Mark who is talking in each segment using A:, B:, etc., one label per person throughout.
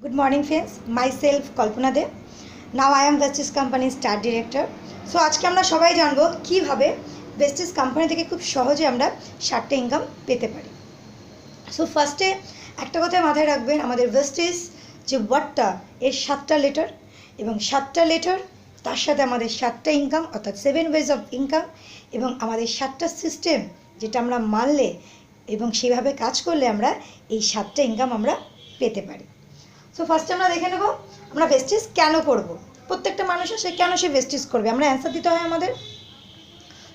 A: Good morning friends, myself Kalpana De. Now I am Vestige Company Star Director. So আজকে আমরা সবাই জানবো কিভাবে Vestige Company থেকে খুব সহজে আমরা 60টা ইনকাম পেতে পারি। সো ফার্স্টে একটা কথা মাথায় রাখবেন, আমাদের Vestige যে ওয়ার্ডটা এর 7টা লেটার এবং 7টা লেটার তার সাথে আমাদের 7টা ইনকাম অর্থাৎ 7 ওয়েজ অফ ইনকাম এবং আমাদের 7টা সিস্টেম যেটা আমরা মানলে এবং সেভাবে কাজ করলে আমরা এই 7টা ইনকাম আমরা পেতে পারি। সো ফার্স্টে আমরা দেখে নেব আমরা ভেস্টিজ কেন করব। প্রত্যেকটা মানুষের কেন সে ভেস্টিজ করবে, আমরা অ্যান্সার দিতে হয় আমাদের।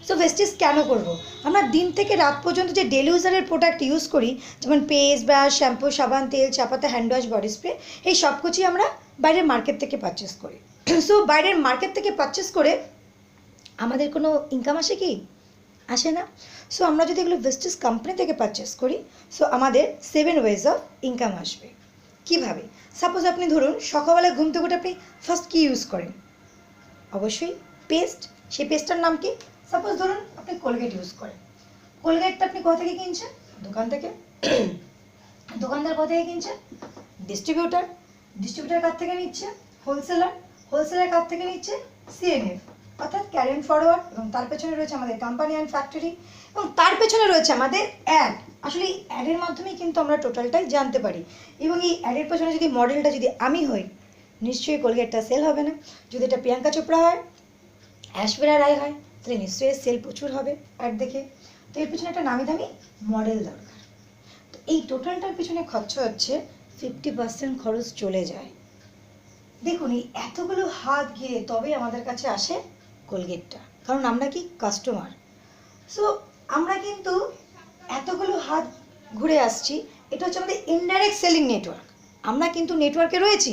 A: সো ভেস্টিজ কেন করব, আমরা দিন থেকে রাত পর্যন্ত যে ডেলি ইউজারের প্রোডাক্ট ইউজ করি, যেমন পেস্ট ব্রাশ শ্যাম্পু সাবান তেল চা পাতা হ্যান্ড ওয়াশ বডি স্প্রে, এই সব কিছুই আমরা বাইরের মার্কেট থেকে পারচেস করি। সো বাইরের মার্কেট থেকে পারচেস করে আমাদের কোনো ইনকাম আসে কি? আসে না। সো আমরা যদি এগুলো ভেস্টিজ কোম্পানি থেকে পারচেস করি, সো আমাদের 7 ওয়েজ অফ ইনকাম আসবে। কীভাবে? সাপোজ আপনি ধরুন সকালবেলা ঘুম থেকে উঠে আপনি ফার্স্ট কী ইউজ করেন? অবশ্যই পেস্ট। সেই পেস্টটার নাম কি? সাপোজ ধরুন আপনি কোলগেট ইউজ করেন। কোলগেটটা আপনি কোথা থেকে কিনছেন? দোকান থেকে। দোকানদার কোথা থেকে কিনছেন? ডিস্ট্রিবিউটার। ডিস্ট্রিবিউটার কার থেকে নিচ্ছে? হোলসেলার। হোলসেলার কার থেকে নিচ্ছে? সিএনএফ অর্থাৎ ক্যারিং ফরওয়ার্ড। এবং তার পেছনে রয়েছে আমাদের কোম্পানি অ্যান্ড ফ্যাক্টরি এবং তার পেছনে রয়েছে আমাদের অ্যাড। আসলে এই অ্যাডের মাধ্যমেই কিন্তু আমরা টোটালটাই জানতে পারি। এবং এই অ্যাডের পেছনে যদি মডেলটা যদি আমি হই, নিশ্চয়ই কোলগেটটা সেল হবে না। যদি এটা প্রিয়াঙ্কা চোপড়া হয়, ঐশ্বরিয়া রায় হয়, তাহলে নিশ্চয়ই সেল প্রচুর হবে অ্যাড দেখে। তো এর পেছনে একটা নামি দামি মডেল দরকার। তো এই টোটালটার পেছনে খরচা হচ্ছে 50% খরচ চলে যায়। দেখুন এই এতগুলো হাত ঘিরে তবে আমাদের কাছে আসে কোলগেটটা, কারণ আমরা কি কাস্টমার। সো আমরা কিন্তু এতগুলো হাত ঘুরে আসছি, এটা হচ্ছে আমাদের ইনডাইরেক্ট সেলিং নেটওয়ার্ক। আমরা কিন্তু নেটওয়ার্কে রয়েছি,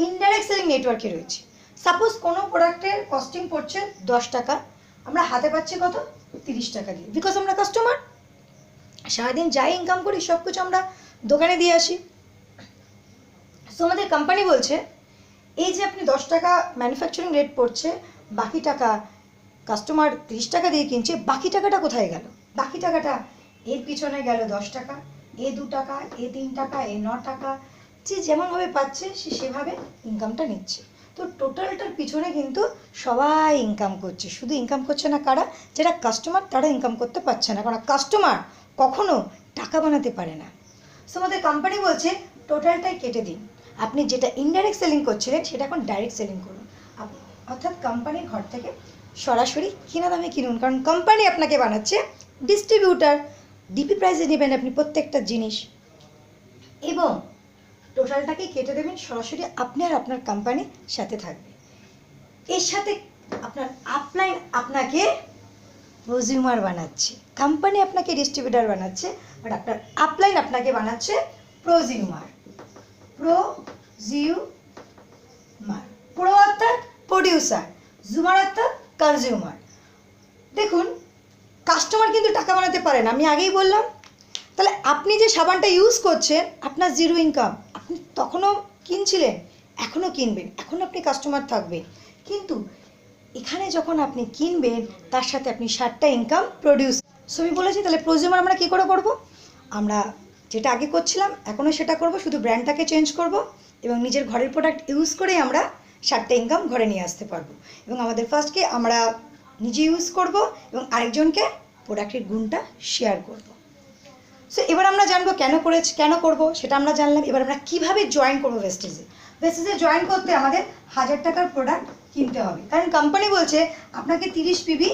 A: ইনডাইরেক্ট সেলিং নেটওয়ার্কে রয়েছি। সাপোজ কোনো প্রোডাক্টের কস্টিং পড়ছে 10 টাকা, আমরা হাতে পাচ্ছি কত? 30 টাকা দিয়ে, বিকজ আমরা কাস্টমার। সারাদিন যাই ইনকাম করি সব কিছু আমরা দোকানে দিয়ে আসি। সো আমাদের কোম্পানি বলছে এই যে আপনি 10 টাকা ম্যানুফ্যাকচারিং রেট পড়ছে, বাকি টাকা কাস্টমার 30 টাকা দিয়ে কিনছে, বাকি টাকাটা কোথায় গেল? বাকি টাকাটা এর পিছনে গেল 10 টাকা, এ 2 টাকা, এ 3 টাকা, এ 9 টাকা, যে যেমনভাবে পাচ্ছে সে সেভাবে ইনকামটা নিচ্ছে। তো টোটালটার পিছনে কিন্তু সবাই ইনকাম করছে। শুধু ইনকাম করছে না কারা? যারা কাস্টমার, তারা ইনকাম করতে পারছে না, কারণ কাস্টমার কখনো টাকা বানাতে পারে না। সো আমাদের কোম্পানি বলছে টোটালটাই কেটে দিন, আপনি যেটা ইনডাইরেক্ট সেলিং করছিলেন সেটা এখন ডাইরেক্ট সেলিং করুন। অর্থাৎ কোম্পানির ঘর থেকে সরাসরি কিনা দামে কিনুন, কারণ কোম্পানি আপনাকে বানাচ্ছে ডিস্ট্রিবিউটার। ডিপি প্রাইসে নেবেন আপনি প্রত্যেকটা জিনিস এবং টোটালটাকে কেটে দেবেন, সরাসরি আপনি আর আপনার কোম্পানির সাথে থাকবে। এর সাথে আপনার আপলাইন আপনাকে প্রজিউমার বানাচ্ছে, কোম্পানি আপনাকে ডিস্ট্রিবিউটার বানাচ্ছে, বাট আপনার আপলাইন আপনাকে বানাচ্ছে প্রজিউমার। প্রো অর্থাৎ প্রডিউসার, জুমার অর্থাৎ কনজিউমার। দেখুন কাস্টমার কিন্তু টাকা বানাতে পারে না, আমি আগেই বললাম। তাহলে আপনি যে সাবানটা ইউজ করছেন, আপনার জিরো ইনকাম, আপনি তখনও কিনছিলেন, এখনও কিনবেন, এখন আপনি কাস্টমার থাকবেন, কিন্তু এখানে যখন আপনি কিনবেন তার সাথে আপনি 60টা ইনকাম প্রডিউস। সো আমি বলেছি তাহলে প্রজিউমার আমরা কী করে করবো? আমরা যেটা আগে করছিলাম এখনও সেটা করব, শুধু ব্র্যান্ডটাকে চেঞ্জ করব এবং নিজের ঘরের প্রোডাক্ট ইউজ করেই আমরা 60টা ইনকাম ঘরে নিয়ে আসতে পারবো। এবং আমাদের ফার্স্টকে আমরা নিজে ইউজ করব এবং আরেকজনকে প্রোডাক্টের গুণটা শেয়ার করব। সো এবার আমরা জানবো কেন করব সেটা আমরা জানলাম। এবার আমরা কীভাবে জয়েন করবো ভেস্টিজে। ভেস্টিজে জয়েন করতে আমাদের 1000 টাকার প্রোডাক্ট কিনতে হবে, কারণ কোম্পানি বলছে আপনাকে 30 পিবি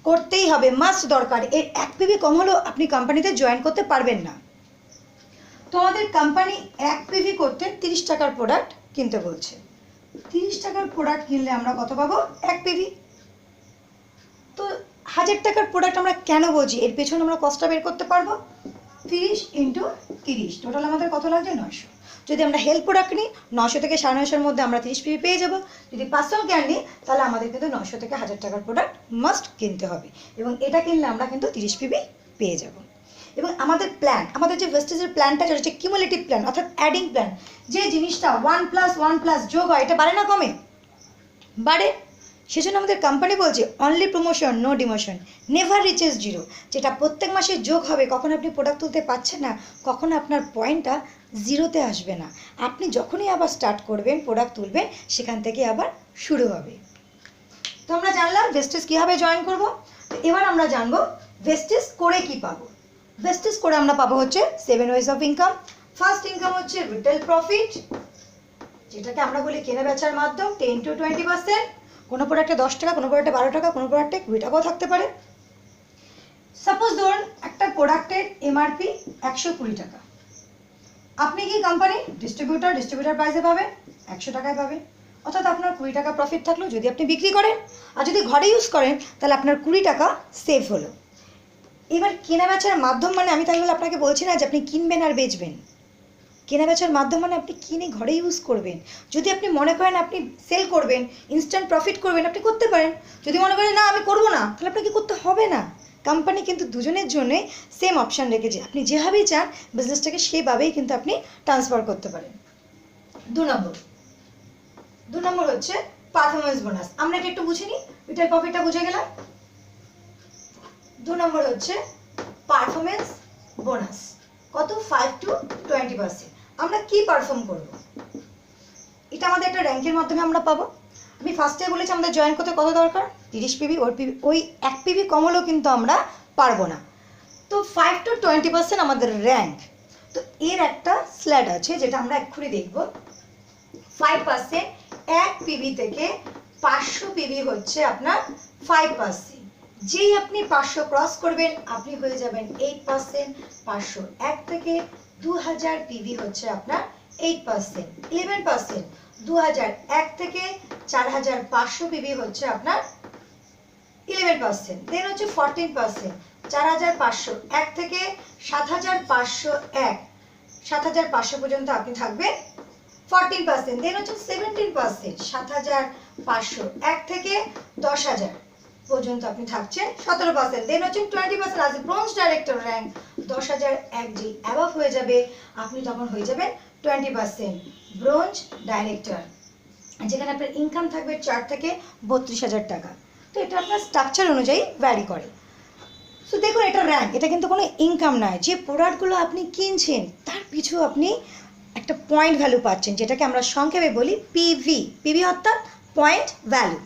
A: করতেই হবে, মাস্ট দরকার। এর 1 পিবি কম হলেও আপনি কোম্পানিতে জয়েন করতে পারবেন না। তো আমাদের কোম্পানি 1 পিবি করতে 30 টাকার প্রোডাক্ট কিনতে বলছে। 30 টাকার প্রোডাক্ট কিনলে আমরা কত পাবো? 1 পিবি। তো 1000 টাকার প্রোডাক্ট আমরা কেন বলছি, এর পেছনে আমরা কস্টটা বের করতে পারবো। 30 × 30 টোটাল আমাদের কত লাগছে? 900। যদি আমরা হেলথ প্রোডাক্ট নিই 900 থেকে 950-এর মধ্যে আমরা 30 পিবি পেয়ে যাব। যদি পার্সোনাল কেয়ার নিই তাহলে আমাদের কিন্তু 900 থেকে 1000 টাকার প্রোডাক্ট মাস্ট কিনতে হবে এবং এটা কিনলে আমরা কিন্তু 30 পিবি পেয়ে যাব। এবং আমাদের প্ল্যান, আমাদের যে ভেস্টিজের প্ল্যানটা হচ্ছে কিউমুলেটিভ প্ল্যান অর্থাৎ অ্যাডিং প্ল্যান। যে জিনিসটা 1+1+ যোগ হয়, এটা বাড়ে না কমে? বাড়ে। সেজন্য আমাদের কোম্পানি বলছে only promotion no demotion, never reaches zero. যেটা প্রত্যেক মাসে যোগ হবে, কখন আপনি প্রোডাক্ট তুলতে পারছেন না, কখন আপনার পয়েন্টটা জিরোতে আসবে না। আপনি যখনই আবার স্টার্ট করবেন প্রোডাক্ট তুলবেন, সেখান থেকে আবার শুরু হবে। তো আমরা জানলাম ভেস্টিজ কীভাবে জয়েন করব। তো এবার আমরা জানবো ভেস্টিজ করে কি পাবো। ভেস্টিজ করে আমরা পাবো হচ্ছে 7 ways of income. First income হচ্ছে রিটেল প্রফিট, যেটাকে আমরা বলি কেনা বেচার মাধ্যম 10 to 20%। কোনো প্রোডাক্টে 10 টাকা, কোনো প্রোডাক্টে 12 টাকা, কোনো প্রোডাক্টে 20 টাকাও থাকতে পারে। সাপোজ ধরুন একটা প্রোডাক্টের এমআরপি 120 টাকা, আপনি কি কোম্পানি ডিস্ট্রিবিউটার প্রাইসে পাবেন 100 টাকায় পাবেন, অর্থাৎ আপনার 20 টাকা প্রফিট থাকলো যদি আপনি বিক্রি করেন। আর যদি ঘরে ইউজ করেন তাহলে আপনার 20 টাকা সেভ হলো। এবার কেনা বেচার মাধ্যম মানে আমি তাহলে আপনাকে বলছি না যে আপনি কিনবেন আর বেচবেন। কেনা বেচার মাধ্যম মানে আপনি কিনে ঘরে ইউজ করবেন। যদি আপনি মনে করেন আপনি সেল করবেন, ইনস্ট্যান্ট প্রফিট করবেন, আপনি করতে পারেন। যদি মনে করেন না আমি করবো না, তাহলে আপনাকে করতে হবে না। কোম্পানি কিন্তু দুজনের জন্যে সেম অপশান রেখেছে, আপনি যেভাবেই চান বিজনেসটাকে সেভাবেই কিন্তু আপনি ট্রান্সফার করতে পারেন। 2 নম্বর হচ্ছে পারফরমেন্স বোনাস। আমরা এটা একটু বুঝে নিই, রিটেল প্রফিটটা বুঝে গেলাম। 2 নম্বর হচ্ছে পারফরমেন্স বোনাস, কত 5 to 20%। আমরা কি পারফর্ম করব, এটা আমাদের একটা র্যাঙ্কের মাধ্যমে আমরা পাবো। আমি ফার্স্টে বলেছি আমাদের জয়েন করতে কত দরকার, 30 পিবি। ওই 1 পিবি কম হলেও কিন্তু আমরা পারবো না। তো 5 to 20% আমাদের র্যাঙ্ক। তো এর একটা স্ল্যাড আছে যেটা আমরা এক্ষুনি দেখব। 5% 1 পিবি থেকে 500 পিবি হচ্ছে আপনার 5%। যেই আপনি 500 ক্রস করবেন আপনি হয়ে যাবেন 8%। 501 থেকে 2000 পিবি হচ্ছে আপনার 8%। 11%। 2001 থেকে 4500 পিবি হচ্ছে আপনার 11%। দেন হচ্ছে 14%। 4501 থেকে 7501, 7500 পর্যন্ত আপনি থাকবেন 14%। দেন হচ্ছে 17%। 7501 থেকে 10000 পর্যন্ত আপনি থাকছেন 17%। দেন হচ্ছে 20% আজ ব্রোঞ্জ ডাইরেক্টর র্যাঙ্ক 10001 জি অ্যাবভ হয়ে যাবে, আপনি তখন হয়ে যাবেন 20% ব্রোঞ্জ ডাইরেক্টর, যেখানে আপনার ইনকাম থাকবে 4 থেকে 32,000 টাকা। তো এটা আপনার স্ট্রাকচার অনুযায়ী ভ্যারি করে। সো দেখুন এটা র্যাঙ্ক, এটা কিন্তু কোনো ইনকাম নয়। যে প্রোডাক্টগুলো আপনি কিনছেন তার পিছু আপনি একটা পয়েন্ট ভ্যালু পাচ্ছেন, যেটাকে আমরা সংক্ষেপে বলি পিভি। পিভি অর্থাৎ পয়েন্ট ভ্যালু।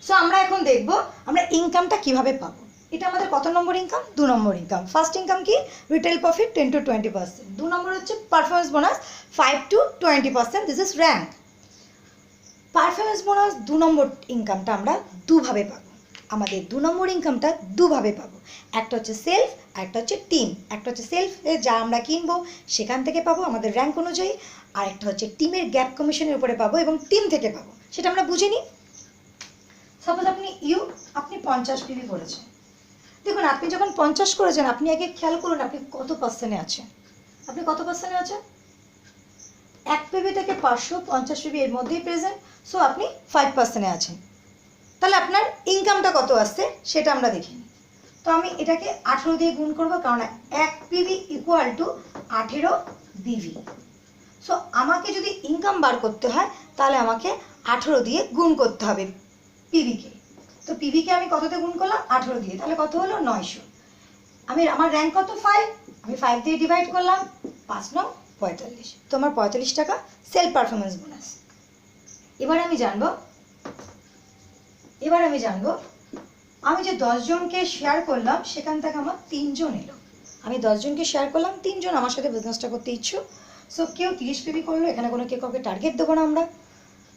A: সো আমরা এখন দেখব আমরা ইনকামটা কিভাবে পাবো। এটা আমাদের কত নম্বর ইনকাম, 2 নম্বর ইনকাম। ফার্স্ট ইনকাম কি রিটেল প্রফিট 10 to 20%। 2 নম্বর হচ্ছে performance bonus 5 to 20%, this is rank. Performance bonus 2 নম্বর ইনকামটা আমরা দুভাবে পাবো। আমাদের 2 নম্বর ইনকামটা দুভাবে পাবো, একটা হচ্ছে সেলফ আর একটা হচ্ছে টিম। একটা হচ্ছে সেলফে যা আমরা কিনবো সেখান থেকে পাবো আমাদের র্যাঙ্ক অনুযায়ী, আর একটা হচ্ছে টিমের গ্যাপ কমিশনের উপরে পাবো এবং টিম থেকে পাবো। সেটা আমরা বুঝে নিই। সাপোজ আপনি 50 পিবি করেছেন। দেখুন আপনি যখন 50 করেছেন আপনি আগে খেয়াল করুন আপনি কত পার্সেন্টে আছেন। আপনি কত পার্সেন্টে আছেন, 1 পিবি থেকে 550 পিবি এর মধ্যেই প্রেজেন্ট। সো আপনি 5%-এ আছেন। তাহলে আপনার ইনকামটা কত আসছে সেটা আমরা দেখি। তো আমি এটাকে 18 দিয়ে গুণ করবো, কারণ 1 পিবি ইকুয়াল টু 18 বিভি। সো আমাকে যদি ইনকাম বার করতে হয় তাহলে আমাকে 18 দিয়ে গুণ করতে হবে পিভিকে। তো পিভিকে আমি কততে গুণ করলাম, 18 দিয়ে, তাহলে কত হলো 900। আমার র্যাঙ্ক কত 5, আমি 5 দিয়ে ডিভাইড করলাম, 5 9 45। তো আমার 45 টাকা সেলফ পারফরমেন্স বোনাস। এবার আমি জানবো আমি যে 10 জনকে শেয়ার করলাম সেখান থেকে আমার 3 জন এলো। আমি 10 জনকে শেয়ার করলাম, 3 জন আমার সাথে বিজনেসটা করতে ইচ্ছুক। সো কেউ 30 পিবি করলো, এখানে কোনো কেউ কাউকে টার্গেট দেবো না আমরা।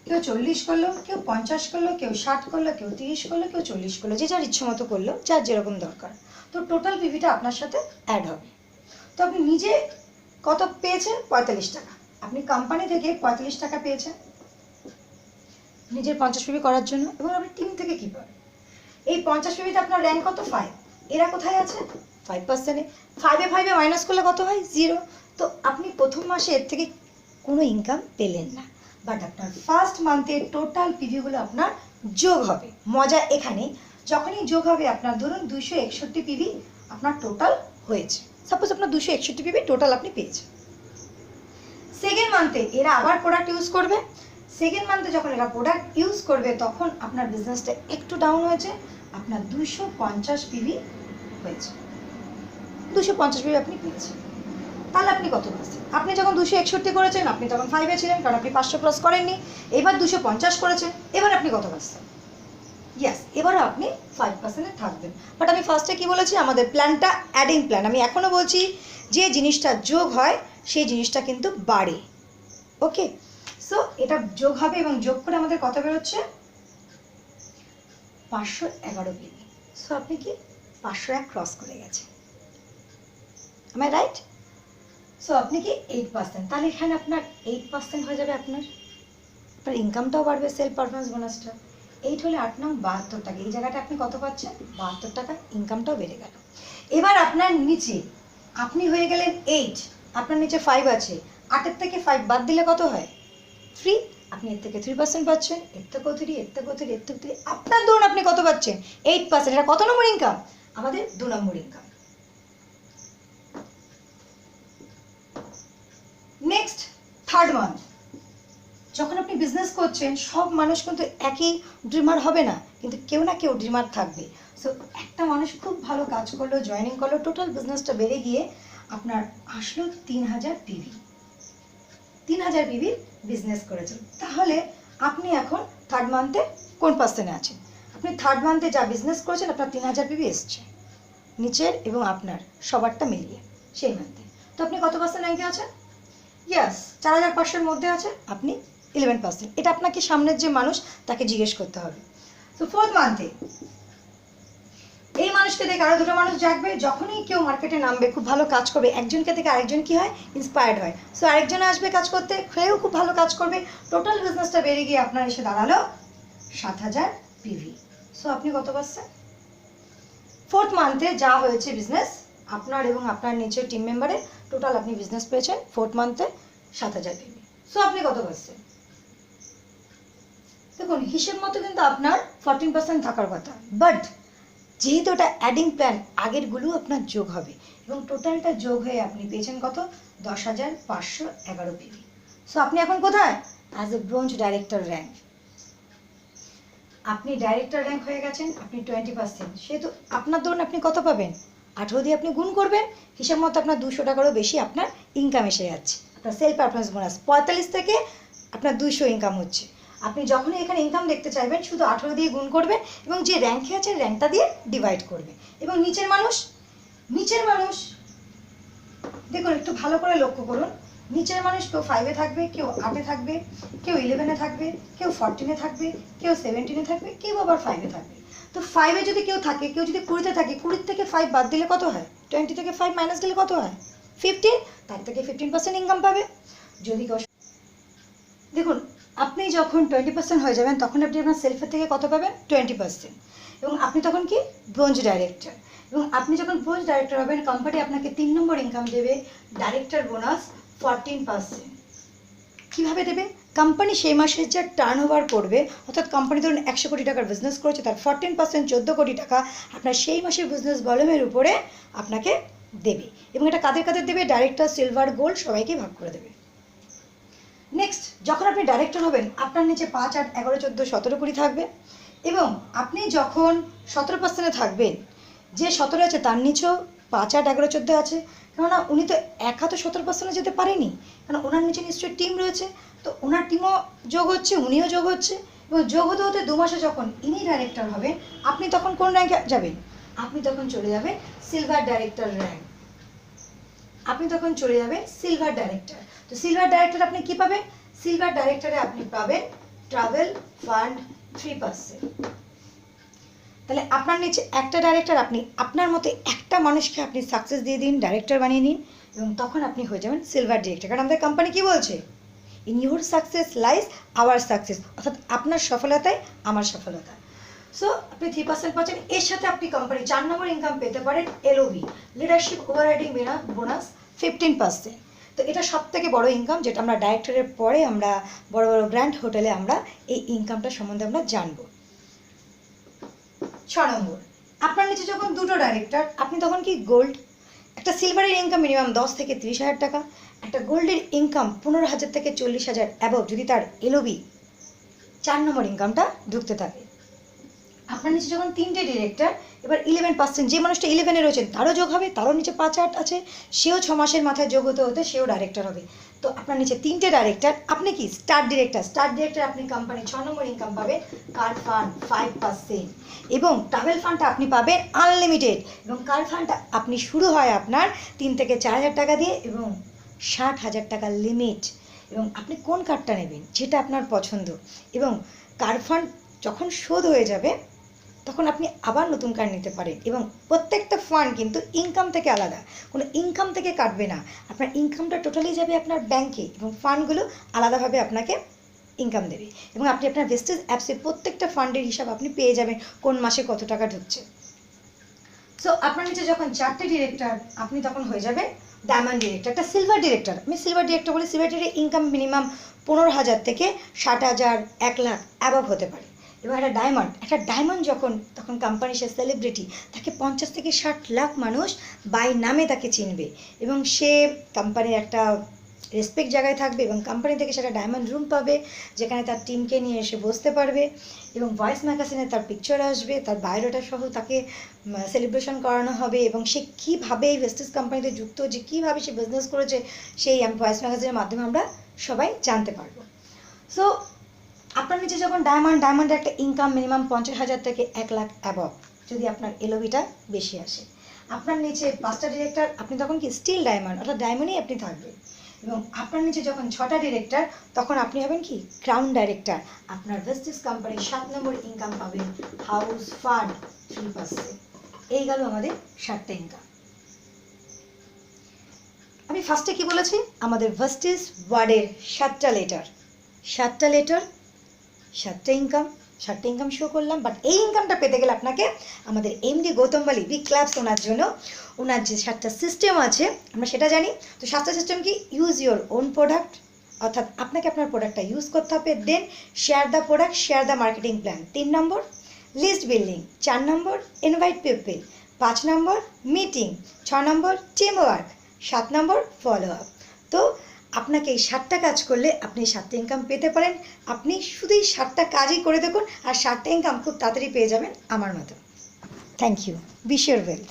A: কেউ 40 করলো, কেউ 50 করলো, কেউ 60 করলো, কেউ 30 করলো, কেউ 40 করলো, যে যার ইচ্ছে মতো করলো, যার যেরকম দরকার। তো টোটাল পিভিটা আপনার সাথে অ্যাড হবে। তো আপনি নিজে কত পেয়েছেন, 45 টাকা। আপনি কোম্পানি থেকে 45 টাকা পেয়েছেন নিজের 50 পিবি করার জন্য। এবং আপনি টিম থেকে কী পাবেন, এই 50 পিবিতে আপনার র্যাঙ্ক কত 5, এরা কোথায় আছে 5%-এ। 5-এ মাইনাস করলে কত হয় 0। তো আপনি প্রথম মাসে এর থেকে কোনো ইনকাম পেলেন না, বাট আপনার ফার্স্ট মান্থের টোটাল পিভিগুলো আপনার যোগ হবে। মজা এখানে যখনই যোগ হবে আপনার ধরুন 261 পিভি আপনার টোটাল হয়েছে। সাপোজ আপনার 261 পিভি টোটাল আপনি পেয়েছেন। সেকেন্ড মান্থে এরা আবার প্রোডাক্ট ইউজ করবে, সেকেন্ড মান্থে যখন এরা প্রোডাক্ট ইউজ করবে তখন আপনার বিজনেসটা একটু ডাউন হয়েছে, আপনার 250 পিভি হয়েছে, 250 পিভি আপনি পেয়েছেন। তাহলে আপনি কত পাচ্ছেন? আপনি যখন 261 করেছেন আপনি তখন 5-এ ছিলেন, কারণ আপনি 500 ক্রস করেননি। এবার 250 করেছেন, এবার আপনি কত পাচ্ছেন? ইয়েস, এবারও আপনি 5%-এ থাকবেন। বাট আমি ফার্স্টে কি বলেছি, আমাদের প্ল্যানটা অ্যাডিং প্ল্যান। আমি এখনও বলছি যে জিনিসটা যোগ হয় সেই জিনিসটা কিন্তু বাড়ে। ওকে, সো এটা যোগ হবে এবং যোগ করে আমাদের কত বেরোচ্ছে? 511 পিভি। সো আপনি কি 501 ক্রস করে গেছেন, am I রাইট? সো আপনি কি 8%, তাহলে এখানে আপনার 8% হয়ে যাবে। আপনার ইনকামটাও বাড়বে, সেলফ পারফরমেন্স বোনাসটা 8 হলে 8 9 72 টাকা। এই জায়গাটা আপনি কত পাচ্ছেন? 72 টাকা। ইনকামটাও বেড়ে গেল। এবার আপনার নিচে আপনি হয়ে গেলেন 8, আপনার নিচে 5 আছে। 8-এর থেকে 5 বাদ দিলে কত হয়? 3। আপনি এর থেকে 3% পাচ্ছেন, এর থেকেও 3, এর থেকেও 3, এর থেকেও 3। আপনার ধরুন আপনি কত পাচ্ছেন? 8%। এটা কত নম্বর ইনকাম? আমাদের 2 নম্বর ইনকাম। নেক্সট, থার্ড মান্থ যখন আপনি বিজনেস করছেন, সব মানুষ কিন্তু একই ড্রিমার হবে না, কিন্তু কেউ না কেউ ড্রিমার থাকবে। সো একটা মানুষ খুব ভালো কাজ করলো, জয়েনিং করলো, টোটাল বিজনেসটা বেড়ে গিয়ে আপনার আসলো 3000 পিভি। 3000 পিভির বিজনেস করেছেন। তাহলে আপনি এখন থার্ড মান্থে কোন পার্সেন্টে আছেন? আপনি থার্ড মান্থে যা বিজনেস করেছেন আপনার 3000 পিভি এসছে, নিচের এবং আপনার সবারটা মিলিয়ে সেই মান্থে। তো আপনি কত পার্সেন্ট র্যাঙ্কে আছেন? ইয়াস, 4500-এর মধ্যে আছে, আপনি 11%। এটা আপনাকে সামনের যে মানুষ তাকে জিজ্ঞেস করতে হবে। তো ফোর্থ মান্থে এই মানুষকে দেখে আরো দুটো মানুষ জাগবে। যখনই কেউ মার্কেটে নামবে, খুব ভালো কাজ করবে, একজনকে দেখে আরেকজন কি হয়? ইন্সপায়ার্ড হয়। সো আরেকজন আসবে কাজ করতে, সেও খুব ভালো কাজ করবে, টোটাল বিজনেসটা বেড়ে গিয়ে আপনার এসে দাঁড়ালো 7000 পিভি। সো আপনি কত পাচ্ছেন? ফোর্থ মান্থে যা হয়েছে বিজনেস আপনার এবং আপনার নিচের টিম মেম্বারের, টোটাল আপনি বিজনেস পেয়েছেন ফোর্থ মান্থে 7000 পিভি। সো আপনি কত পাচ্ছেন? দেখুন, হিসেব মতো কিন্তু আপনার 14% থাকার কথা, বাট যেহেতু ওটা অ্যাডিং প্ল্যান, আগেরগুলো আপনার যোগ হবে এবং টোটালটা যোগ হয়ে আপনি পেয়েছেন কত? 10,511 পিভি। সো আপনি এখন কোথায়? As a bronze director rank. আপনি ডাইরেক্টর র্যাঙ্ক হয়ে গেছেন, আপনি 20%। সেহেতু আপনার ধরুন আপনি কত পাবেন? 18 দিয়ে আপনি গুণ করবেন, হিসাব মতো আপনার 200 টাকারও বেশি আপনার ইনকাম এসে যাচ্ছে। আপনার সেলফ পারফরমেন্স বোনাস 45 থেকে আপনার 200 ইনকাম হচ্ছে। আপনি যখনই এখানে ইনকাম দেখতে চাইবেন, শুধু 18 দিয়ে গুণ করবেন এবং যে র্যাঙ্কে আছে র্যাঙ্কটা দিয়ে ডিভাইড করবে। এবং নিচের মানুষ দেখুন, একটু ভালো করে লক্ষ্য করুন, নিচের মানুষ কেউ 5-এ থাকবে, কেউ 8-এ থাকবে, কেউ 11-এ থাকবে, কেউ 14-এ থাকবে, কেউ 17-এ থাকবে, কেউ আবার 5-এ থাকবে। তো 5-এ যদি কেউ থাকে, কেউ যদি 20-তে থাকে, 20 থেকে 5 বাদ দিলে কত হয়? 20 থেকে 5 মাইনাস দিলে কত হয়? 15। তার থেকে 15% ইনকাম পাবে। যদি কেউ দেখুন, আপনি যখন 20% হয়ে যাবেন তখন আপনি আপনার সেলফের থেকে কত পাবেন? 20%। এবং আপনি তখন কি? Bronze director. এবং আপনি যখন ব্রোঞ্জ ডাইরেক্টর হবেন, কোম্পানি আপনাকে 3 নম্বর ইনকাম দেবে, ডাইরেক্টর বোনাস 14%। কীভাবে দেবে? কোম্পানি সেই মাসের যা টার্নওভার করবে, অর্থাৎ কোম্পানি ধরুন 100 কোটি টাকার বিজনেস করেছে, তার 14% 14 কোটি টাকা আপনার সেই মাসের বিজনেস ভলিউমের উপরে আপনাকে দেবে। এবং এটা কাদের কাদের দেবে? ডাইরেক্টর, সিলভার, গোল্ড সবাইকে ভাগ করে দেবে। নেক্সট, যখন আপনি ডাইরেক্টর হবেন, আপনার নিচে 5, 8, 11, 14, 17, 20 থাকবে। এবং আপনি যখন 17%-এ থাকবেন, যে 17 আছে তার নিচেও 5, 8, 11, 14 আছে। কেননা উনি তো একা তো 17%-এ যেতে পারেনি, কারণ ওনার নিচে নিশ্চয়ই টিম রয়েছে। তো ওনার টিমও যোগ হচ্ছে, উনিও যোগ হচ্ছে। এবং যোগ হতে হতে 2 মাসে যখন ইনি ডাইরেক্টর হবেন, আপনি তখন কোন র্যাঙ্কে যাবেন? আপনি তখন চলে যাবেন সিলভার ডাইরেক্টর র্যাঙ্ক। আপনি তখন চলে যাবেন সিলভার ডাইরেক্টর। তো সিলভার ডাইরেক্টর আপনি কি পাবেন? সিলভার ডাইরেক্টরে আপনি পাবেন ট্রাভেল ফান্ড 3%। তাহলে আপনার নিচে একটা ডাইরেক্টর, আপনি আপনার মতো একটা মানুষকে আপনি সাকসেস দিয়ে দিন, ডাইরেক্টর বানিয়ে নিন, এবং তখন আপনি হয়ে যাবেন সিলভার ডাইরেক্টর। কারণ আমাদের কোম্পানি কি বলছে? In your success lies our success, অর্থাৎ আপনার সফলতায় আমার সফলতা। সো আপনি 3% পাচ্ছেন। এর সাথে আপনি কোম্পানি 4 নম্বর ইনকাম পেতে পারেন, এলওবি, লিডারশিপ ওভাররাইডিং বোনাস 15%। তো এটা সব থেকে বড় ইনকাম, যেটা আমরা ডাইরেক্টরের পরে আমরা বড় বড় গ্র্যান্ড হোটেলে আমরা এই ইনকামটা সম্বন্ধে আমরা জানবো। 6 নম্বর, আপনার নিচে যখন 2টো ডাইরেক্টর, আপনি তখন কি? গোল্ড। একটা সিলভারের ইনকাম মিনিমাম 10 থেকে 30 হাজার টাকা, একটা গোল্ডের ইনকাম 15,000 থেকে 40,000 অ্যাবভ যদি তার এলওবি 4 নম্বর ইনকামটা ঢুকতে থাকে। আপনার নিচে যখন 3টে ডিরেক্টর, এবার 11%, যে মানুষটা 11-এ রয়েছেন তারও যোগ হবে, তারও নিচে 5-8 আছে, সেও 6 মাসের মাথায় যোগ হতে হতে সেও ডাইরেক্টর হবে। তো আপনার নিচে 3টে ডাইরেক্টর, আপনি কি স্টার ডিরেক্টর। আপনি কোম্পানি 6 নম্বর ইনকাম পাবেন, কার ফান্ড 5%, এবং ট্রাভেল ফান্ডটা আপনি পাবেন আনলিমিটেড, এবং কার ফান্ডটা আপনি শুরু হয় আপনার 3 থেকে 4,000 টাকা দিয়ে, এবং 60,000 টাকা লিমিট। এবং আপনি কোন কার্ডটা নেবেন যেটা আপনার পছন্দ, এবং কার ফান্ড যখন শোধ হয়ে যাবে তখন আপনি আবার নতুন কার্ড নিতে পারেন। এবং প্রত্যেকটা ফান্ড কিন্তু ইনকাম থেকে আলাদা, কোনো ইনকাম থেকে কাটবে না, আপনার ইনকামটা টোটালি যাবে আপনার ব্যাংকে, এবং ফান্ডগুলো আলাদাভাবে আপনাকে ইনকাম দেবে। এবং আপনি আপনার ভেস্টিজ অ্যাপসে প্রত্যেকটা ফান্ডের হিসাব আপনি পেয়ে যাবেন, কোন মাসে কত টাকা ঢুকছে। সো আপনার নিচে যখন 4টে ডিরেক্টর, আপনি তখন হয়ে যাবে ডায়মন্ড ডিরেক্টর। একটা সিলভার ডিরেক্টর, আমি সিলভার ডিরেক্টর বলি, সিলভার ডিরেক্টর ইনকাম মিনিমাম 15,000 থেকে 60,000, 1 লাখ অ্যাবভ হতে পারে। এবং একটা ডায়মন্ড যখন, তখন কোম্পানি সে সেলিব্রিটি, তাকে 50 থেকে 60 লাখ মানুষ বাই নামে তাকে চিনবে, এবং সে কোম্পানির একটা রেসপেক্ট জায়গায় থাকবে, এবং কোম্পানি থেকে সেটা ডায়মন্ড রুম পাবে, যেখানে তার টিমকে নিয়ে এসে বসতে পারবে, এবং ভয়েস ম্যাগাজিনে তার পিকচার আসবে, তার বায়োডাটা সহ তাকে সেলিব্রেশন করানো হবে, এবং সে কীভাবে এই ভেস্টিজ কোম্পানিতে যুক্ত, যে কীভাবে সে বিজনেস করেছে, সেই ভয়েস ম্যাগাজিনের মাধ্যমে আমরা সবাই জানতে পারবো। সো আপনার নিচে যখন ডায়মন্ডের একটা ইনকাম মিনিমাম 50,000 থেকে 1 লাখ অ্যাবভ, যদি আপনার এলওভিটা বেশি আসে। আপনার নিচে 5টা ডিরেক্টর, আপনি তখন কি স্টিল ডায়মন্ড, অর্থাৎ ডায়মন্ডই আপনি থাকবেন। এবং আপনার নিচে যখন 6টা ডিরেক্টর, তখন আপনি হবেন কি ক্রাউন ডাইরেক্টর। আপনার ভেস্টিজ কোম্পানি 7 নম্বর ইনকাম পাবেন, হাউস ফান্ড 3%। এই গেল আমাদের 7টা ইনকাম। আমি ফার্স্টে কি বলেছি, আমাদের ভেস্টিজ ওয়ার্ডের 7টা লেটার, 7টা ইনকাম শো করলাম। বাট এই ইনকামটা পেতে গেলে আপনাকে আমাদের এমডি গৌতম বালি বিগ ক্লাবস ওনার যে 7টা সিস্টেম আছে আমরা সেটা জানি। তো 7টা সিস্টেম কি, ইউজ ইউর ওন প্রোডাক্ট, অর্থাৎ আপনাকে আপনার প্রোডাক্টটা ইউজ করতে হবে। Then share the product, share the marketing plan 3 number, list building 4 number, invite people 5 number, meeting 6 number, team work 7 number, follow up. তো আপনাকে এই 7টা কাজ করলে আপনি 7টা ইনকাম পেতে পারেন। আপনি শুধু এই 7টা কাজই করে দেখুন, আর 7টা ইনকাম খুব তাড়াতাড়ি পেয়ে যাবেন আমার মতো। Thank you. Wish your wealth.